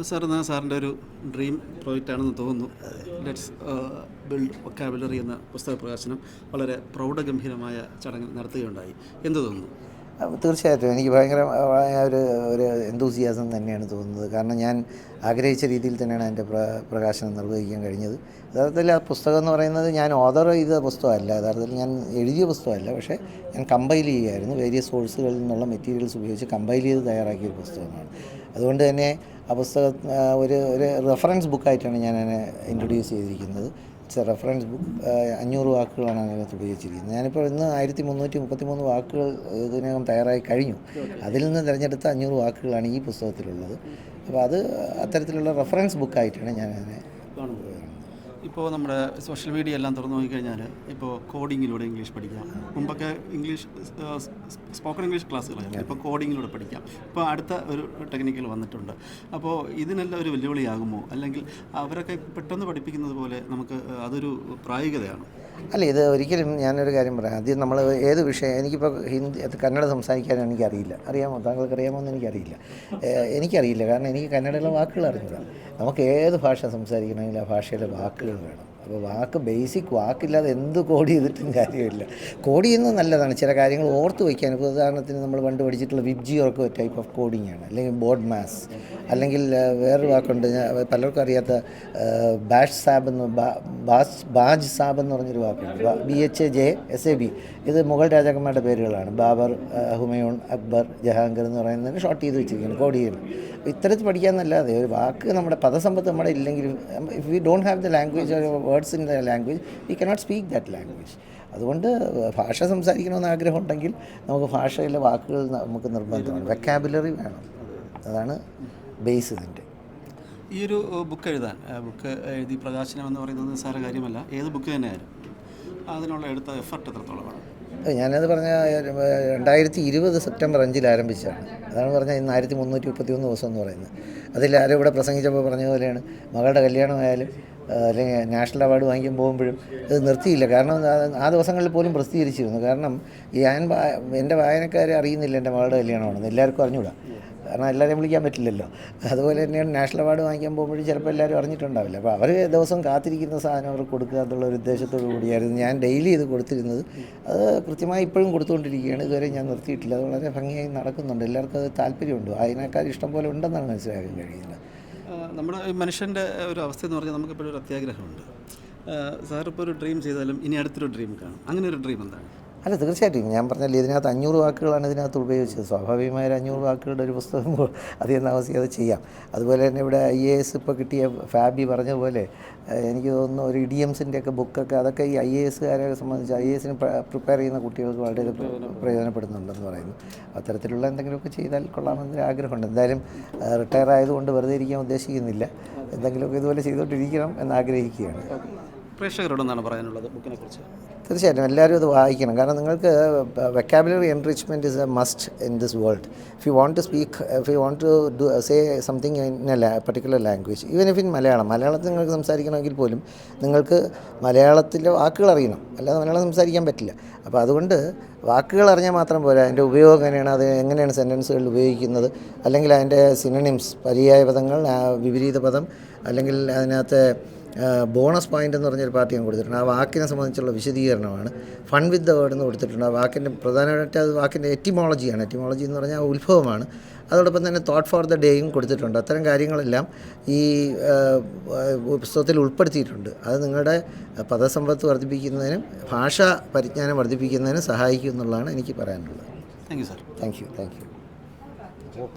Sir സാറിൻ്റെ ഒരു dream പ്രോജക്റ്റാണെന്ന് തോന്നുന്നു. ലെറ്റ്സ് ബിൽഡ് വൊക്കാബുലറി എന്ന പുസ്തക പ്രകാശനം വളരെ പ്രൗഢഗംഭീരമായ ചടങ്ങ് നടത്തുകയുണ്ടായി. എന്ത് തോന്നുന്നു? തീർച്ചയായിട്ടും എനിക്ക് ഭയങ്കര ഒരു ഒരു എന്തൂസിയാസം തന്നെയാണ് തോന്നുന്നത്. കാരണം ഞാൻ ആഗ്രഹിച്ച രീതിയിൽ തന്നെയാണ് എൻ്റെ പ്രകാശനം നിർവഹിക്കാൻ കഴിഞ്ഞത്. യഥാർത്ഥത്തിൽ ആ പുസ്തകം എന്ന് പറയുന്നത് ഞാൻ ഓർഡർ ചെയ്ത പുസ്തകമല്ല, യഥാർത്ഥത്തിൽ ഞാൻ എഴുതിയ പുസ്തകമല്ല. പക്ഷേ ഞാൻ കമ്പൈൽ ചെയ്യുകയായിരുന്നു. വേരിയസ് സോഴ്സുകളിൽ നിന്നുള്ള മെറ്റീരിയൽസ് ഉപയോഗിച്ച് കമ്പൈൽ ചെയ്ത് തയ്യാറാക്കിയ ഒരു പുസ്തകമാണ്. അതുകൊണ്ട് തന്നെ ആ പുസ്തകം ഒരു ഒരു റെഫറൻസ് ബുക്കായിട്ടാണ് ഞാൻ അതിനെ ഇൻട്രൊഡ്യൂസ് ചെയ്തിരിക്കുന്നത്. It's A reference book. 500 വാക്കുകളാണ് അതിനകത്ത് ഉപയോഗിച്ചിരിക്കുന്നത്. ഞാനിപ്പോൾ ഇന്ന് 1333 വാക്കുകൾ ഇതിനകം തയ്യാറായി കഴിഞ്ഞു. അതിൽ നിന്ന് തിരഞ്ഞെടുത്ത 500 വാക്കുകളാണ് ഈ പുസ്തകത്തിലുള്ളത്. അപ്പോൾ അത് അത്തരത്തിലുള്ള റെഫറൻസ് ബുക്കായിട്ടാണ് ഞാൻ അതിനെ കാണുന്നത്. ഇപ്പോൾ നമ്മുടെ സോഷ്യൽ മീഡിയ എല്ലാം തുറന്നു നോക്കിക്കഴിഞ്ഞാൽ ഇപ്പോൾ കോഡിങ്ങിലൂടെ ഇംഗ്ലീഷ് പഠിക്കാം. മുമ്പൊക്കെ ഇംഗ്ലീഷ് സ്പോക്കൺ ഇംഗ്ലീഷ് ക്ലാസ്സുകളായിരുന്നു. ഇപ്പോൾ കോഡിങ്ങിലൂടെ പഠിക്കാം. ഇപ്പോൾ അടുത്ത ഒരു ടെക്നിക്കൽ വന്നിട്ടുണ്ട്. അപ്പോൾ ഇതിനെല്ലാം ഒരു വെല്ലുവിളിയാകുമോ? അല്ലെങ്കിൽ അവരൊക്കെ പെട്ടെന്ന് പഠിപ്പിക്കുന്നത് പോലെ നമുക്ക് അതൊരു പ്രായോഗികതയാണ്? അല്ല, ഇത് ഒരിക്കലും ഞാനൊരു കാര്യം പറയാം. ആദ്യം നമ്മൾ ഏത് വിഷയം, എനിക്കിപ്പോൾ കന്നഡ സംസാരിക്കാൻ എനിക്കറിയില്ല. അറിയാമോ? താങ്കൾക്ക് അറിയാമോ എന്ന് എനിക്കറിയില്ല. എനിക്കറിയില്ല, കാരണം എനിക്ക് കന്നഡയിലെ വാക്കുകൾ അറിഞ്ഞില്ല. നമുക്ക് ഏത് ഭാഷ സംസാരിക്കണമെങ്കിൽ ആ ഭാഷയിലെ വാക്കുകൾ വേണം. അപ്പോൾ ബേസിക് വാക്കില്ലാതെ എന്ത് കോഡ് ചെയ്തിട്ടും കാര്യമില്ല. കോഡ് ചെയ്യുന്നത് നല്ലതാണ്, ചില കാര്യങ്ങൾ ഓർത്ത് വയ്ക്കാൻ. ഇപ്പോൾ ഉദാഹരണത്തിന് നമ്മൾ പണ്ട് പഠിച്ചിട്ടുള്ള വിബ്ജി ഒക്കെ ഒരു ടൈപ്പ് ഓഫ് കോഡിംഗ് ആണ്. അല്ലെങ്കിൽ ബോർഡ് മാസ്, അല്ലെങ്കിൽ വേറൊരു വാക്കുണ്ട് പലർക്കും അറിയാത്ത ബാഷ് സാബ് എന്ന് ബാജ് സാബ് എന്ന് പറഞ്ഞൊരു വാക്കുണ്ട്. BHAJSAB. ഇത് മുഗൾ രാജാക്കന്മാരുടെ പേരുകളാണ്. ബാബർ, ഹുമയൂൺ, അക്ബർ, ജഹാംഗീർ എന്ന് പറയുന്നതിന് ഷോർട്ട് ചെയ്ത് വെച്ചിരിക്കുകയാണ്, കോഡ് ചെയ്യുന്നത്. അപ്പോൾ ഇത്തരത്തിൽ പഠിക്കാമെന്നല്ലാതെ ഒരു വാക്ക് നമ്മുടെ പദസമ്പത്ത് നമ്മുടെ ഇല്ലെങ്കിലും, if we don't have the language or words in the language we cannot speak that language. അതുകൊണ്ട് ഭാഷ സംസാരിക്കണമെന്ന് ആഗ്രഹം ഉണ്ടെങ്കിൽ നമുക്ക് ഭാഷയിലെ വാക്കുകൾ നമുക്ക് നിർബന്ധമാണ്. വെക്കാബുലറി വേണം. അതാണ് ബേസ് ഇതിൻ്റെ. ഈ ഒരു ബുക്ക് എഴുതി പ്രകാശനം എന്ന് പറയുന്നത് നിസ്സാര കാര്യമല്ല. ഏത് ബുക്ക് തന്നെയായാലും അതിനുള്ള എടുത്ത എഫർട്ട് എത്രത്തോളമാണ്? ഞാനത് പറഞ്ഞ 2020 സെപ്റ്റംബർ 5 ആരംഭിച്ചതാണ്. അതാണ് പറഞ്ഞാൽ ഇന്ന് 1331 ദിവസം എന്ന് പറയുന്നത്. അതിൽ ആരും ഇവിടെ പ്രസംഗിച്ചപ്പോൾ പറഞ്ഞ പോലെയാണ്, മകളുടെ കല്യാണമായാലും അല്ലെങ്കിൽ നാഷണൽ അവാർഡ് വാങ്ങിക്കാൻ പോകുമ്പോഴും ഇത് നിർത്തിയില്ല. കാരണം ആ ദിവസങ്ങളിൽ പോലും പ്രസിദ്ധീകരിച്ചിരുന്നു. കാരണം എൻ്റെ വായനക്കാരെ അറിയുന്നില്ല എൻ്റെ മകളുടെ കല്യാണമാണെന്ന്. എല്ലാവർക്കും അറിഞ്ഞൂടാ, കാരണം എല്ലാവരെയും വിളിക്കാൻ പറ്റില്ലല്ലോ. അതുപോലെ തന്നെയാണ് നാഷണൽ അവാർഡ് വാങ്ങിക്കാൻ പോകുമ്പോഴും ചിലപ്പോൾ എല്ലാവരും അറിഞ്ഞിട്ടുണ്ടാവില്ല. അപ്പോൾ അവർ ദിവസം കാത്തിരിക്കുന്ന സാധനം അവർക്ക് കൊടുക്കുക എന്നുള്ള ഒരു ഉദ്ദേശത്തോടു കൂടിയായിരുന്നു ഞാൻ ഡെയിലി ഇത് കൊടുത്തിരുന്നത്. അത് കൃത്യമായി ഇപ്പോഴും കൊടുത്തുകൊണ്ടിരിക്കുകയാണ്. ഇതുവരെ ഞാൻ നിർത്തിയിട്ടില്ല. അത് വളരെ ഭംഗിയായി നടക്കുന്നുണ്ട്. എല്ലാവർക്കും അത് താല്പര്യമുണ്ട്. വായനക്കാർ ഇഷ്ടം പോലെ ഉണ്ടെന്നാണ് മനസ്സിലാക്കാൻ കഴിയുന്നത്. നമ്മുടെ മനുഷ്യൻ്റെ ഒരു അവസ്ഥ എന്ന് പറഞ്ഞാൽ നമുക്കിപ്പോഴൊരു ഒരു അത്യാഗ്രഹമുണ്ട്. സാറിപ്പോൾ ഒരു ഡ്രീം ചെയ്താലും ഇനി അടുത്തൊരു ഡ്രീം കാണും. അങ്ങനെ ഒരു ഡ്രീം എന്താണ്? അല്ല, തീർച്ചയായിട്ടും ഞാൻ പറഞ്ഞാൽ ഇതിനകത്ത് 500 വാക്കുകളാണ് ഇതിനകത്ത് ഉപയോഗിച്ചത്. സ്വാഭാവികമായ 500 വാക്കുകളുടെ ഒരു പുസ്തകം അധികം താമസിക്കാതെ ചെയ്യാം. അതുപോലെ തന്നെ ഇവിടെ IAS ഇപ്പോൾ കിട്ടിയ ഫാബി പറഞ്ഞ പോലെ എനിക്ക് തോന്നുന്നു ഒരു ഇഡിയംസിൻ്റെയൊക്കെ ബുക്കൊക്കെ, അതൊക്കെ ഈ IASകാരെ സംബന്ധിച്ച് IASന് പ്രിപ്പയർ ചെയ്യുന്ന കുട്ടികൾക്ക് വളരെ പ്രയോജനപ്പെടുന്നുണ്ടെന്ന് പറയുന്നു. അത്തരത്തിലുള്ള എന്തെങ്കിലുമൊക്കെ ചെയ്താൽ കൊള്ളാമെന്നൊരു ആഗ്രഹമുണ്ട്. എന്തായാലും റിട്ടയർ ആയതുകൊണ്ട് വെറുതെ ഇരിക്കാൻ ഉദ്ദേശിക്കുന്നില്ല. എന്തെങ്കിലുമൊക്കെ ഇതുപോലെ ചെയ്തുകൊണ്ടിരിക്കണം എന്നാഗ്രഹിക്കുകയാണ്. പ്രേക്ഷകരോടെന്നാണ് പറയാനുള്ളത് ബുക്കിനെക്കുറിച്ച്? തീർച്ചയായിട്ടും എല്ലാവരും അത് വായിക്കണം. കാരണം നിങ്ങൾക്ക് vocabulary enrichment is a must in this world. If you want to speak, if you want to say something in a particular language, even if in മലയാളത്തിൽ നിങ്ങൾക്ക് സംസാരിക്കണമെങ്കിൽ പോലും നിങ്ങൾക്ക് മലയാളത്തിലെ വാക്കുകൾ അറിയണം, അല്ലാതെ മലയാളം സംസാരിക്കാൻ പറ്റില്ല. അപ്പോൾ അതുകൊണ്ട് വാക്കുകൾ അറിഞ്ഞാൽ മാത്രം പോരാ, അതിൻ്റെ ഉപയോഗം എങ്ങനെയാണ്, അത് എങ്ങനെയാണ് സെൻറ്റൻസുകളിൽ ഉപയോഗിക്കുന്നത്, അല്ലെങ്കിൽ അതിൻ്റെ സിനണിംസ്, പര്യായ പദങ്ങൾ, വിപരീത പദം, അല്ലെങ്കിൽ അതിനകത്ത് ബോണസ് പോയിൻ്റ് എന്ന് പറഞ്ഞൊരു പാർട്ടി ഞാൻ കൊടുത്തിട്ടുണ്ട്. ആ വാക്കിനെ സംബന്ധിച്ചുള്ള വിശദീകരണമാണ്. ഫൺ വിത്ത് ദ വേർഡ് എന്ന് കൊടുത്തിട്ടുണ്ട്. ആ വാക്കിൻ്റെ പ്രധാനമായിട്ട് അത് വാക്കിൻ്റെ എറ്റിമോളജിയാണ്. എറ്റിമോളജി എന്ന് പറഞ്ഞാൽ ഉത്ഭവമാണ്. അതോടൊപ്പം തന്നെ തോട്ട് ഫോർ ദ ഡേയും കൊടുത്തിട്ടുണ്ട്. അത്തരം കാര്യങ്ങളെല്ലാം ഈ പുസ്തകത്തിൽ ഉൾപ്പെടുത്തിയിട്ടുണ്ട്. അത് നിങ്ങളുടെ പദസമ്പത്ത് വർദ്ധിപ്പിക്കുന്നതിനും ഭാഷാ പരിജ്ഞാനം വർദ്ധിപ്പിക്കുന്നതിനും സഹായിക്കും എന്നുള്ളതാണ് എനിക്ക് പറയാനുള്ളത്. Thank you sir. Thank you.